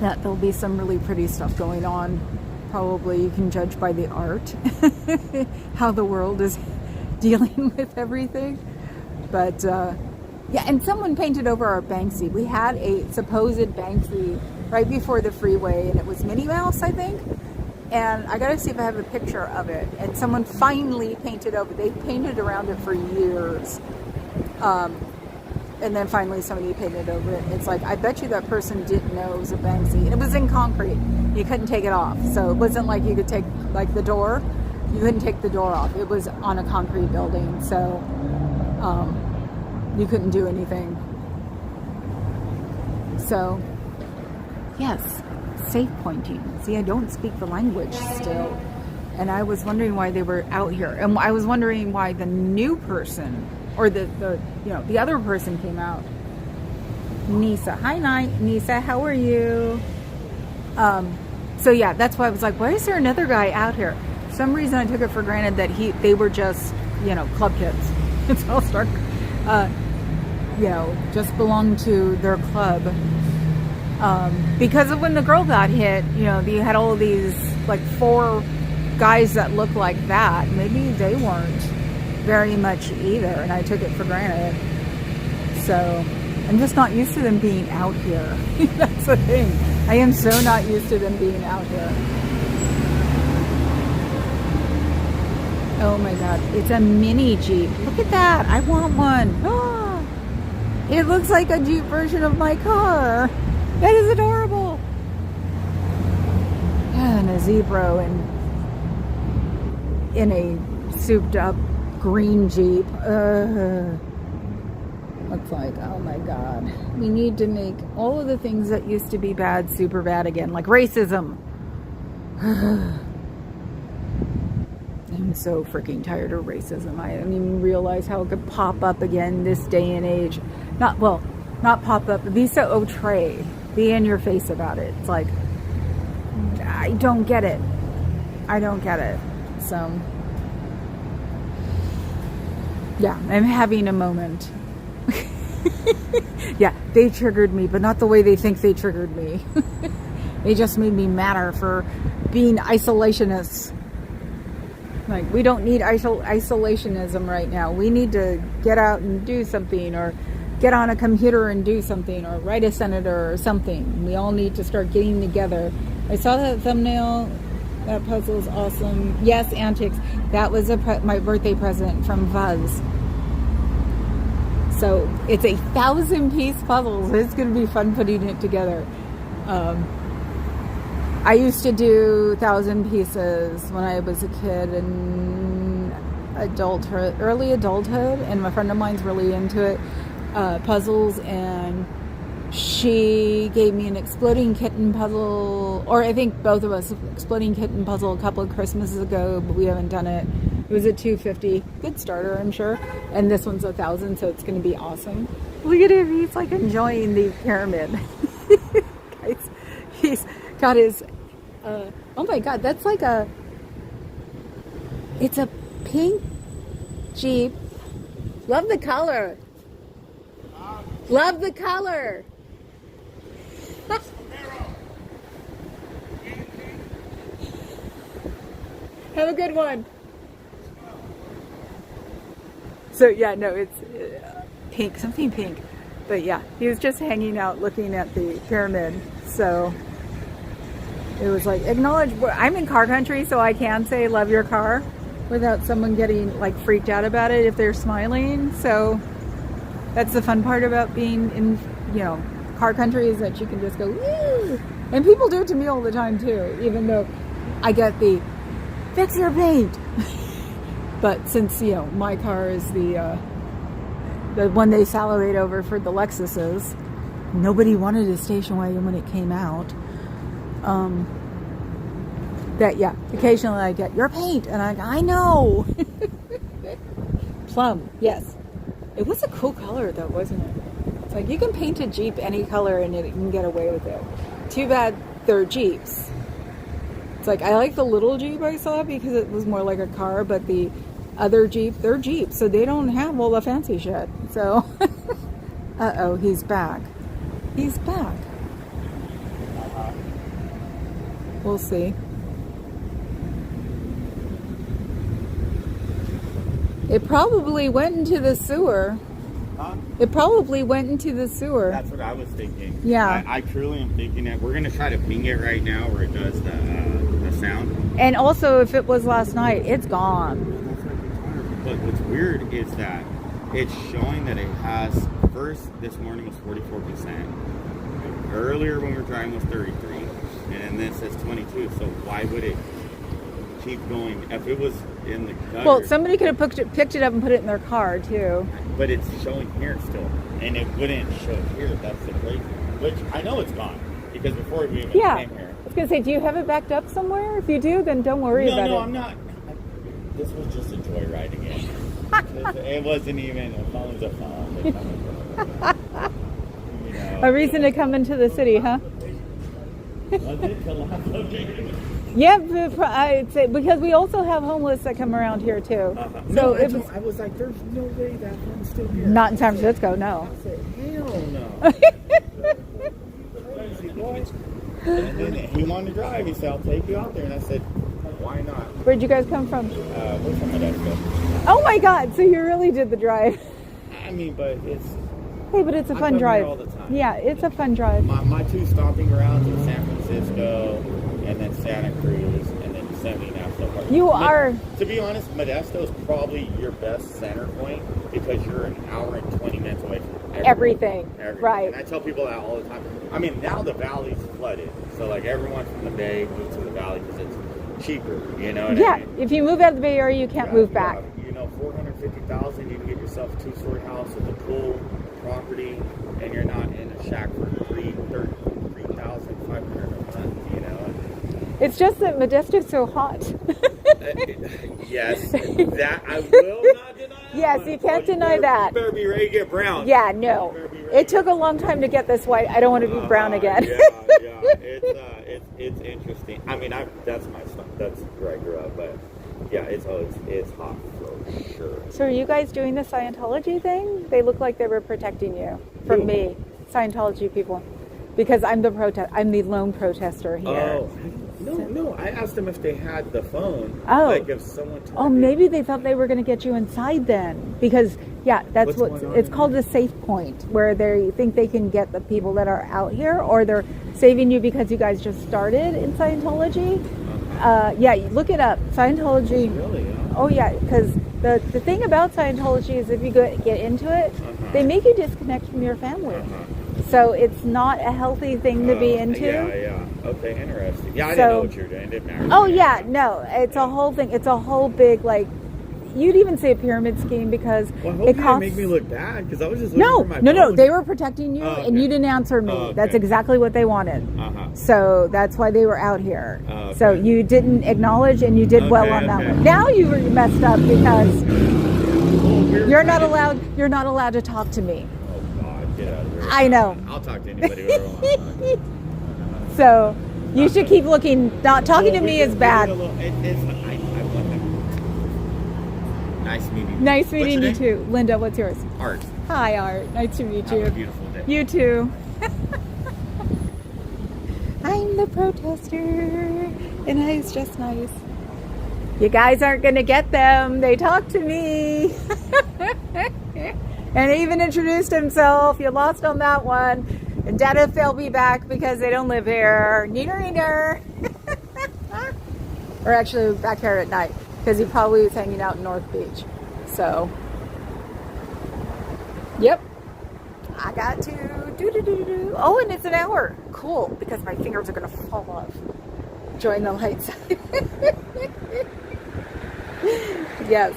that there'll be some really pretty stuff going on. Probably you can judge by the art how the world is dealing with everything. But yeah, and someone painted over our Banksy. We had a supposed Banksy right before the freeway, and it was Minnie Mouse, I think. And I gotta see if I have a picture of it. And someone finally painted over. They painted around it for years. And then finally somebody painted over it. It's like, I bet you that person didn't know it was a Banksy. And it was in concrete. You couldn't take it off. So it wasn't like you could take like the door. You couldn't take the door off. It was on a concrete building. So you couldn't do anything. So yes, safe pointing. See, I don't speak the language still. And I was wondering why they were out here. And I was wondering why the new person, or the you know, the other person came out. Nisa. Hi, Nisa. How are you? So yeah, that's why I was like, why is there another guy out here? For some reason I took it for granted that they were just, you know, club kids. It's all start, you know, just belonged to their club. Because of when the girl got hit, you know, you had all these like 4 guys that looked like that. Maybe they weren't very much either, and I took it for granted. So I'm just not used to them being out here. That's the thing. I am so not used to them being out here. Oh my god, it's a mini Jeep. Look at that. I want one. Oh, it looks like a Jeep version of my car. That is adorable. And a zebra in a souped up green Jeep. It's like, oh my God. We need to make all of the things that used to be bad super bad again, like racism. I'm so freaking tired of racism. I didn't even realize how it could pop up again this day and age. Not pop up, but be so outre. Be in your face about it. It's like, I don't get it. I don't get it. So, yeah, I'm having a moment. Yeah, they triggered me, but not the way they think they triggered me. They just made me madder for being isolationists. Like, we don't need isolationism right now. We need to get out and do something, or get on a computer and do something, or write a senator or something. We all need to start getting together. I saw that thumbnail. That puzzle is awesome. Yes, Antics. That was my birthday present from Vuz. So it's a 1,000-piece puzzle. So it's going to be fun putting it together. I used to do 1,000 pieces when I was a kid in early adulthood, and my friend of mine's really into it, puzzles, and she gave me an exploding kitten puzzle, or I think both of us, exploding kitten puzzle a couple of Christmases ago, but we haven't done it. It was a $250, good starter, I'm sure, and this one's 1,000, so it's going to be awesome. Look at him, he's like enjoying the pyramid. Guys, he's got his oh my God, that's like it's a pink Jeep. Love the color. Love the color. Have a good one. So yeah, no, it's pink, something pink. But yeah, he was just hanging out looking at the pyramid. So it was like, acknowledge, I'm in car country, so I can say love your car without someone getting like freaked out about it if they're smiling. So that's the fun part about being in, car country, is that you can just go, woo! And people do it to me all the time too, even though I get the fix your paint. But since, my car is the one they salivate over for the Lexuses, nobody wanted a station wagon when it came out. That, yeah, occasionally I get your paint, and I know. Plum, yes. It was a cool color though, wasn't it? It's like, you can paint a Jeep any color and you can get away with it. Too bad they're Jeeps. It's like, I like the little Jeep I saw because it was more like a car, but the other Jeep, they're Jeeps, so they don't have all the fancy shit. So, uh-oh, he's back. He's back. We'll see. It probably went into the sewer. Huh? It probably went into the sewer. That's what I was thinking. Yeah. I truly am thinking that we're going to try to ping it right now where it does the sound. And also, if it was last night, it's gone. But what's weird is that it's showing that it has, first, this morning was 44%. Earlier when we were driving was 33. And then this says 22. So why would it keep going? If it was in the gutter. Well, somebody could have picked it up and put it in their car too. But it's showing here still, and it wouldn't show here. That's the crazy. Which I know it's gone because before we even came here. I was gonna say, do you have it backed up somewhere? If you do, then don't worry about it. No, I'm not. This was just a joyride again. It wasn't even a phone's a phone. A reason to come into the city, huh? Was it the last location? Yeah, I'd say, because we also have homeless that come around here too. So I was like, there's no way that one's still here. Not in San Francisco, no. I said, hell no. Crazy boy. And then he wanted to drive. He said, I'll take you out there. And I said, why not? Where'd you guys come from? We're from Modesto. Oh my God! So you really did the drive. I mean, but it's... Hey, but it's a fun drive. All the time. Yeah, it's a fun drive. My two stomping grounds are San Francisco, and then Santa Cruz, and then Yosemite National Park. You are... To be honest, Modesto is probably your best center point because you're an hour and 20 minutes away from everything. Right. And I tell people that all the time. I mean, now the valley's flooded. So, like, everyone from the Bay moves to the valley because it's cheaper, you know what I mean? If you move out of the Bay Area, you can't move back. $450,000, you can get yourself a 2-story house with a pool, property, and you're not in a shack for $3,500 a month, you know? It's just that Modesto's so hot. Yes, that I will not deny. Yes, you can't deny that. You better be ready to get brown. Yeah, no. It took a long time to get this white. I don't want to be brown again. Yeah. It's interesting. I mean, that's my stuff. That's where I grew up, but yeah, it's hot for sure. So are you guys doing the Scientology thing? They look like they were protecting you from me, Scientology people, because I'm the lone protester here. Oh. No. I asked them if they had the phone. Oh. Like if someone told Oh, me. maybe they thought they were going to get you inside then. Because, yeah, that's What's what going on it's in called a safe point, where they think they can get the people that are out here, or they're saving you because you guys just started in Scientology. Yeah, look it up. Scientology. Really? Yeah. Oh, yeah, because the thing about Scientology is if you get into it, they make you disconnect from your family. So it's not a healthy thing to be into. Yeah. Okay, interesting. Yeah, I didn't know what you were doing. It didn't matter. Oh, yeah, no. It's a whole thing. It's a whole big, like, you'd even say a pyramid scheme because Well, I hope it you didn't costs... make me look bad because I was just looking No, for my no. phone. They were protecting you, Oh, okay. and you didn't answer me. Oh, okay. That's exactly what they wanted. Uh-huh. So that's why they were out here. Oh, okay. So you didn't acknowledge, and you did well Okay, on that okay. one. Now you were messed up because Well, you're not allowed. You're not allowed to talk to me. Oh, God, get out of here. I know. I'll talk to anybody who ever wants to talk to. So you should keep looking. Not talking to me is bad. I want them. Nice meeting you. Nice What's meeting your you name? too, Linda. What's yours? Art. Hi, Art. Nice to meet Have you. a beautiful day. You too. I'm the protester, and he's just nice. You guys aren't gonna get them. They talked to me, and he even introduced himself. You lost on that one. And Dad, if they'll be back because they don't live here. Neener. Or actually back here at night because he probably was hanging out in North Beach. So, yep. I got to do. Oh, and it's an hour. Cool, because my fingers are going to fall off. Join the lights. Yes.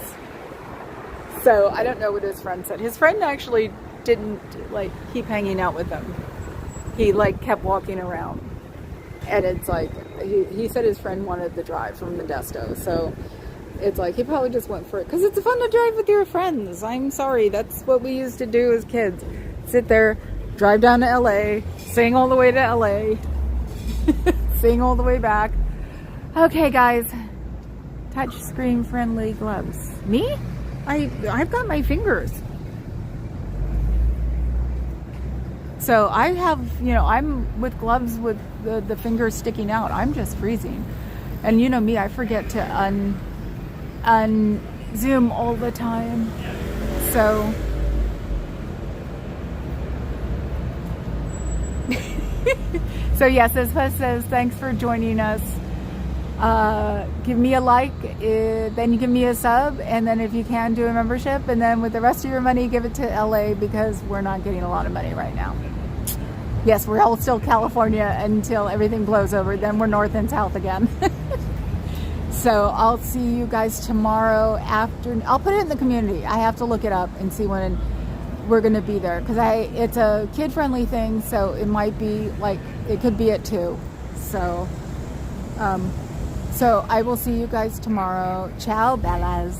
So, I don't know what his friend said. His friend actually didn't, like, keep hanging out with them. He, like, kept walking around. And it's like, he said his friend wanted the drive from Modesto. So, it's like, he probably just went for it. Because it's fun to drive with your friends. I'm sorry. That's what we used to do as kids. Sit there, drive down to LA, sing all the way to LA, sing all the way back. Okay, guys. Touch screen friendly gloves. Me? I've got my fingers. So I have, I'm with gloves with the fingers sticking out. I'm just freezing. And you know me, I forget to unzoom all the time. So so yes, as Fuzz says, thanks for joining us. Give me a like, then you give me a sub, and then if you can, do a membership, and then with the rest of your money, give it to LA because we're not getting a lot of money right now. Yes, we're all still California until everything blows over. Then we're north and south again. So I'll see you guys tomorrow after. I'll put it in the community. I have to look it up and see when we're going to be there because it's a kid-friendly thing, so it might be like it could be at 2. So I will see you guys tomorrow. Ciao, bellas.